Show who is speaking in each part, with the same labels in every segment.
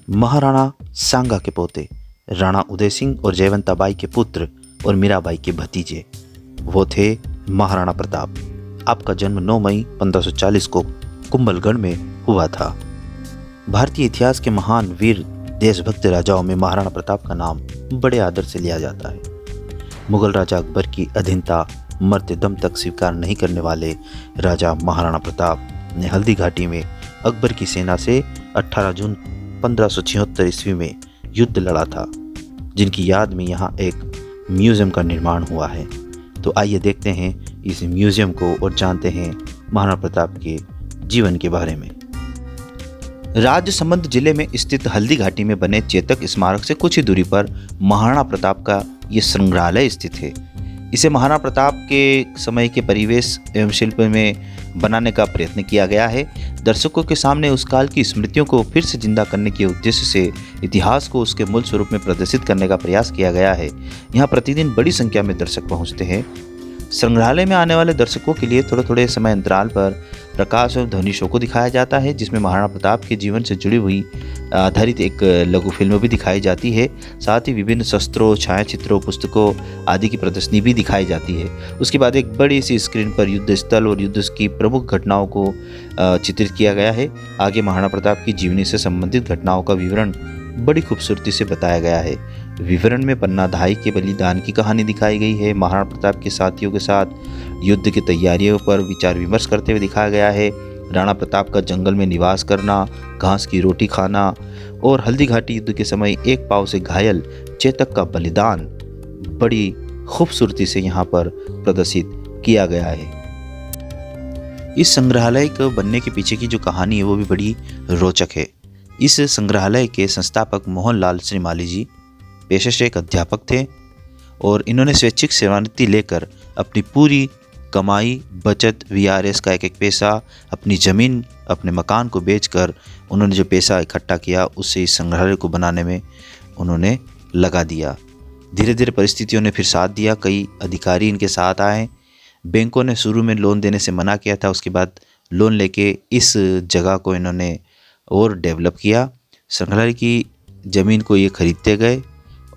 Speaker 1: महाराणा सांगा के पोते, राणा उदय सिंह और जयवंता बाई के पुत्र और मीराबाई के भतीजे वो थे महाराणा प्रताप। आपका जन्म 9 मई 1540 को कुंभलगढ़ में हुआ था। भारतीय इतिहास के महान वीर देशभक्त राजाओं में महाराणा प्रताप का नाम बड़े आदर से लिया जाता है। मुगल राजा अकबर की अधीनता मरते दम तक स्वीकार नहीं करने वाले राजा महाराणा प्रताप ने हल्दी घाटी में अकबर की सेना से 18 जून 1576 ईस्वी में युद्ध लड़ा था, जिनकी याद में यहाँ एक म्यूज़ियम का निर्माण हुआ है। तो आइए देखते हैं इस म्यूज़ियम को और जानते हैं महाराणा प्रताप के जीवन के बारे में। राजसमंद जिले में स्थित हल्दी घाटी में बने चेतक स्मारक से कुछ ही दूरी पर महाराणा प्रताप का ये संग्रहालय स्थित है। इसे महाराणा प्रताप के समय के परिवेश एवं शिल्प में बनाने का प्रयत्न किया गया है। दर्शकों के सामने उस काल की स्मृतियों को फिर से जिंदा करने के उद्देश्य से इतिहास को उसके मूल स्वरूप में प्रदर्शित करने का प्रयास किया गया है। यहाँ प्रतिदिन बड़ी संख्या में दर्शक पहुँचते हैं। संग्रहालय में आने वाले दर्शकों के लिए थोड़े थोड़े समय अंतराल पर प्रकाश और ध्वनि शो को दिखाया जाता है, जिसमें महाराणा प्रताप के जीवन से जुड़ी हुई आधारित एक लघु फिल्म भी दिखाई जाती है। साथ ही विभिन्न शस्त्रों, छायाचित्रों, पुस्तकों आदि की प्रदर्शनी भी दिखाई जाती है। उसके बाद एक बड़ी सी स्क्रीन पर युद्ध स्थल और युद्ध की प्रमुख घटनाओं को चित्रित किया गया है। आगे महाराणा प्रताप की जीवनी से संबंधित घटनाओं का विवरण बड़ी खूबसूरती से बताया गया है। विवरण में पन्ना धाई के बलिदान की कहानी दिखाई गई है। महाराणा प्रताप के साथियों के साथ युद्ध की तैयारियों पर विचार विमर्श करते हुए दिखाया गया है। राणा प्रताप का जंगल में निवास करना, घास की रोटी खाना और हल्दी घाटी युद्ध के समय एक पाव से घायल चेतक का बलिदान बड़ी खूबसूरती से यहाँ पर प्रदर्शित किया गया है। इस संग्रहालय को बनने के पीछे की जो कहानी है वो भी बड़ी रोचक है। इस संग्रहालय के संस्थापक मोहनलाल श्रीमाली जी पेशे से एक अध्यापक थे और इन्होंने स्वैच्छिक सेवानिवृत्ति लेकर अपनी पूरी कमाई, बचत, वीआरएस का एक पैसा, अपनी ज़मीन, अपने मकान को बेचकर उन्होंने जो पैसा इकट्ठा किया उससे इस संग्रहालय को बनाने में उन्होंने लगा दिया। धीरे धीरे परिस्थितियों ने फिर साथ दिया। कई अधिकारी इनके साथ आए। बैंकों ने शुरू में लोन देने से मना किया था, उसके बाद लोन लेके इस जगह को इन्होंने और डेवलप किया। संग्रहालय की ज़मीन को ये खरीदते गए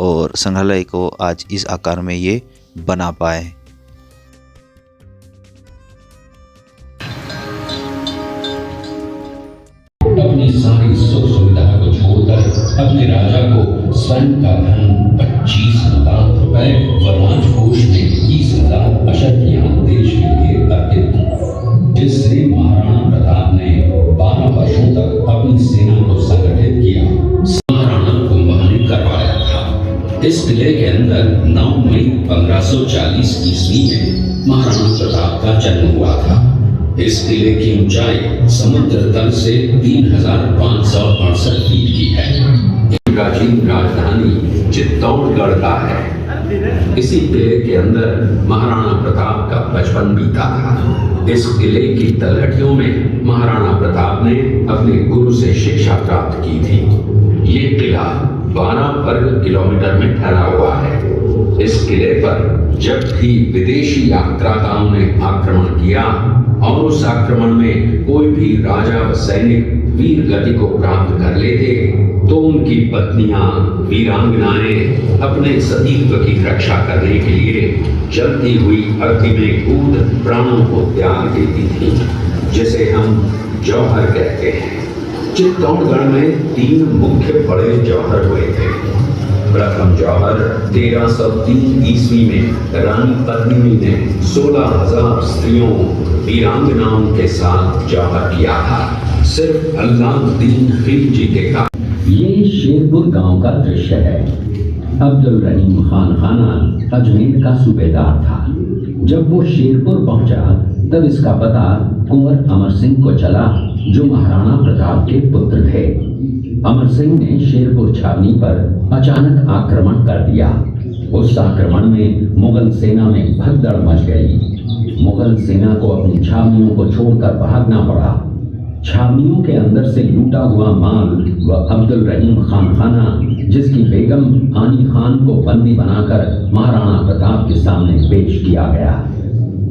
Speaker 1: और संग्रहालय को आज इस आकार में ये बना पाए।
Speaker 2: अपनी सारी सुख सुविधा को छोड़कर अपने राजा को स्वर्ण का धन 25 लाख रुपए व राजकोष में 30,000 अशर्तियां देश के लिए अर्पित की, जिससे महाराणा प्रताप ने 12 वर्षों तक अपनी सेना को संगठित किया। महाराणा कुंभलगढ़ करवाया था। इस किले के अंदर 9 मई 1540 ईस्वी में महाराणा प्रताप का जन्म हुआ था। इस किले की ऊंचाई समुद्र तल से 3,568 फीट की है। प्राचीन राजधानी चित्तौड़गढ़ का है। इसी किले के अंदर महाराणा प्रताप का बचपन बीता था। इस किले की तलहटियों में महाराणा प्रताप ने अपने गुरु से शिक्षा प्राप्त की थी। ये किला 12 वर्ग किलोमीटर में फैला हुआ है। इस किले पर जब भी विदेशी आक्रांताओं ने आक्रमण किया और उस आक्रमण में कोई भी राजा व सैनिक वीर गति को प्राप्त कर लेते तो उनकी पत्नियां, वीरांगनाएं अपने सतीत्व की रक्षा करने के लिए जलती हुई अग्नि में कूद प्राणों को त्याग देती थी, जिसे हम जौहर कहते हैं। चित्तौड़गढ़ में 3 मुख्य बड़े जौहर हुए थे। प्रथम जौहर 1303 ईस्वी में रानी पद्मिनी ने 16,000 स्त्रियों, वीरांगनाओं के साथ जौहर किया था, सिर्फ अल्लाउद्दीन खिलजी के कारण। ये शेरपुर गांव का दृश्य है। अब्दुल रहीम खान खाना अजमेर का सूबेदार था। जब वो शेरपुर पहुंचा तब इसका पता कुंवर अमर सिंह को चला, जो महाराणा प्रताप के पुत्र थे। अमर सिंह ने शेरपुर छावनी पर अचानक आक्रमण कर दिया। उस आक्रमण में मुगल सेना में भगदड़ मच गई। मुगल सेना को अपनी छावनियों को छोड़कर भागना पड़ा। छावनियों के अंदर से लूटा हुआ माल व अब्दुल रहीम खान खाना, जिसकी बेगम आनी खान को बंदी बनाकर महाराणा प्रताप के सामने पेश किया गया।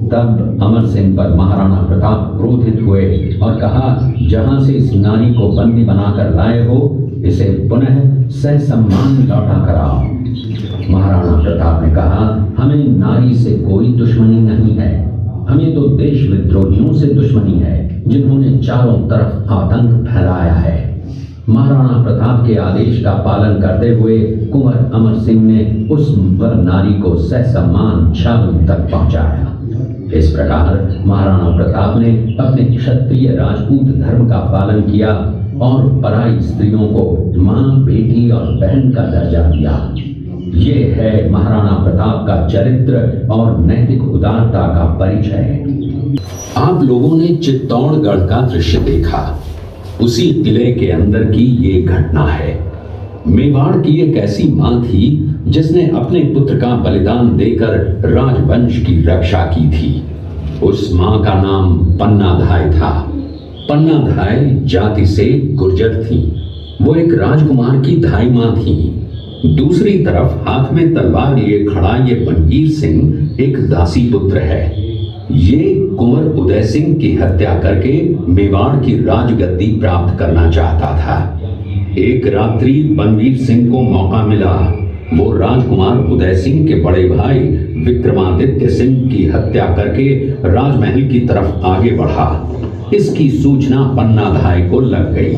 Speaker 2: तब अमर सिंह पर महाराणा प्रताप क्रोधित हुए और कहा, जहां से इस नारी को बंदी बनाकर लाए हो इसे पुनः सहसम्मान लौटा कराओ। महाराणा प्रताप ने कहा, हमें नारी से कोई दुश्मनी नहीं है, हमें तो देश विद्रोहियों से दुश्मनी है जिन्होंने चारों तरफ आतंक फैलाया है। महाराणा प्रताप के आदेश का पालन करते हुए कुंवर अमर सिंह ने उस वर नारी को सहसम्मान छावनी तक पहुंचाया। इस प्रकार महाराणा प्रताप ने अपने क्षत्रिय राजपूत धर्म का पालन किया और पराई स्त्रियों को मां, बेटी और बहन का दर्जा दिया। ये है महाराणा प्रताप का चरित्र और नैतिक उदारता का परिचय। आप लोगों ने चित्तौड़गढ़ का दृश्य देखा। उसी किले के अंदर की ये घटना है। मेवाड़ की एक ऐसी मां थी जिसने अपने पुत्र का बलिदान देकर राजवंश की रक्षा की थी। उस मां का नाम पन्नाधाय था। पन्नाधाय जाति से गुर्जर थी। वो एक राजकुमार की धाई मां थी। दूसरी तरफ हाथ में तलवार लिए खड़ा ये बनवीर सिंह एक दासी पुत्र है। ये कुंवर उदय सिंह की हत्या करके मेवाड़ की राजगद्दी प्राप्त करना चाहता था। एक रात्रि बनवीर सिंह को मौका मिला। वो राजकुमार उदय सिंह के बड़े भाई विक्रमादित्य सिंह की हत्या करके राजमहल की तरफ आगे बढ़ा। इसकी सूचना पन्नाधाय को लग गई।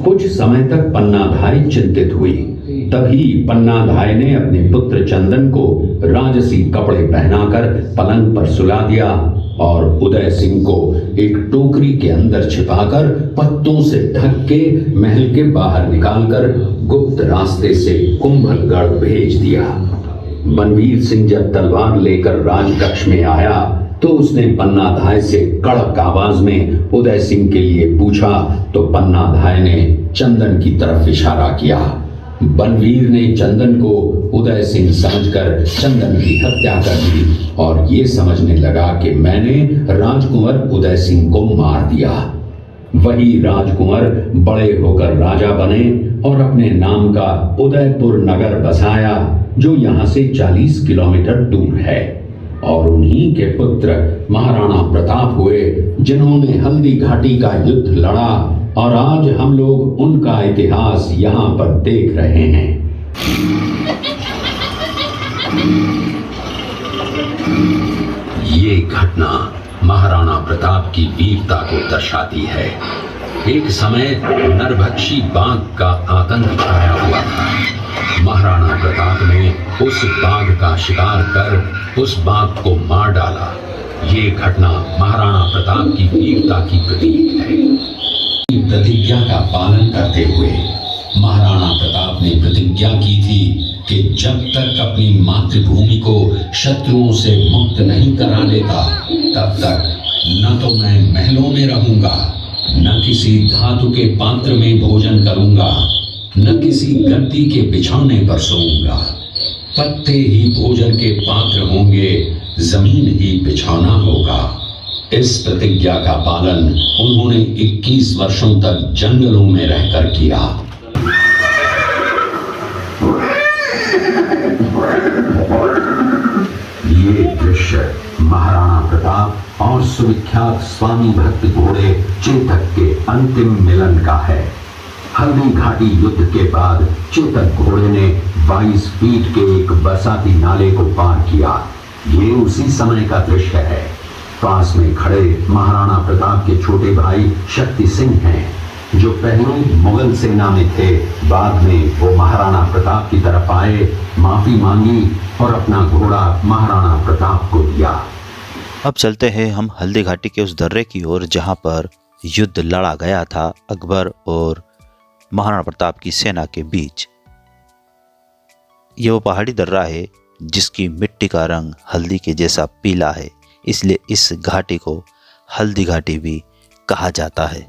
Speaker 2: कुछ समय तक पन्नाधाय चिंतित हुई। तभी पन्नाधाय ने अपने पुत्र चंदन को राजसी कपड़े पहनाकर पलंग पर सुला दिया और उदय सिंह को एक टोकरी के अंदर छिपाकर पत्तों से ढक के महल के बाहर निकालकर गुप्त रास्ते से कुंभलगढ़ भेज दिया। बनवीर सिंह जब तलवार लेकर राजकक्ष में आया तो उसने पन्नाधाय से कड़क आवाज में उदय सिंह के लिए पूछा तो पन्नाधाय ने चंदन की तरफ इशारा किया। बनवीर ने चंदन को उदय सिंह समझकर चंदन की हत्या कर दी और ये समझने लगा कि मैंने राजकुंवर उदय सिंह को मार दिया। वही राजकुंवर बड़े होकर राजा बने और अपने नाम का उदयपुर नगर बसाया जो यहाँ से 40 किलोमीटर दूर है। और उन्हीं के पुत्र महाराणा प्रताप हुए जिन्होंने हल्दी घाटी का युद्ध लड़ा और आज हम लोग उनका इतिहास यहाँ पर देख रहे हैं। ये घटना महाराणा प्रताप की वीरता को दर्शाती है। एक समय नरभक्षी बाघ का आतंक छाया हुआ था। महाराणा प्रताप ने उस बाघ का शिकार कर उस बाघ को मार डाला। ये घटना महाराणा प्रताप की वीरता की प्रतीक है। प्रतिज्ञा का पालन करते हुए महाराणा प्रताप ने प्रतिज्ञा की थी कि जब तक अपनी मातृभूमि को शत्रुओं से मुक्त नहीं करा लेता तब तक न तो मैं महलों में रहूंगा, न किसी धातु के पात्र में भोजन करूंगा, न किसी गद्दी के बिछौने पर सोऊंगा। पत्ते ही भोजन के पात्र होंगे, जमीन ही बिछौना होगा। इस प्रतिज्ञा का पालन उन्होंने 21 वर्षों तक जंगलों में रहकर किया। ये दृश्य महाराणा प्रताप और सुविख्यात स्वामी भक्त घोड़े चेतक के अंतिम मिलन का है। हल्दी घाटी युद्ध के बाद चेतक घोड़े ने 22 फीट के एक बरसाती नाले को पार किया। ये उसी समय का दृश्य है। पास में खड़े महाराणा प्रताप के छोटे भाई शक्ति सिंह हैं जो पहले मुगल सेना में थे। बाद में वो महाराणा प्रताप की तरफ आए, माफी मांगी और अपना घोड़ा महाराणा प्रताप को दिया।
Speaker 1: अब चलते हैं हम हल्दी घाटी के उस दर्रे की ओर जहां पर युद्ध लड़ा गया था अकबर और महाराणा प्रताप की सेना के बीच। यह वो पहाड़ी दर्रा है जिसकी मिट्टी का रंग हल्दी के जैसा पीला है, इसलिए इस घाटी को हल्दी घाटी भी कहा जाता है।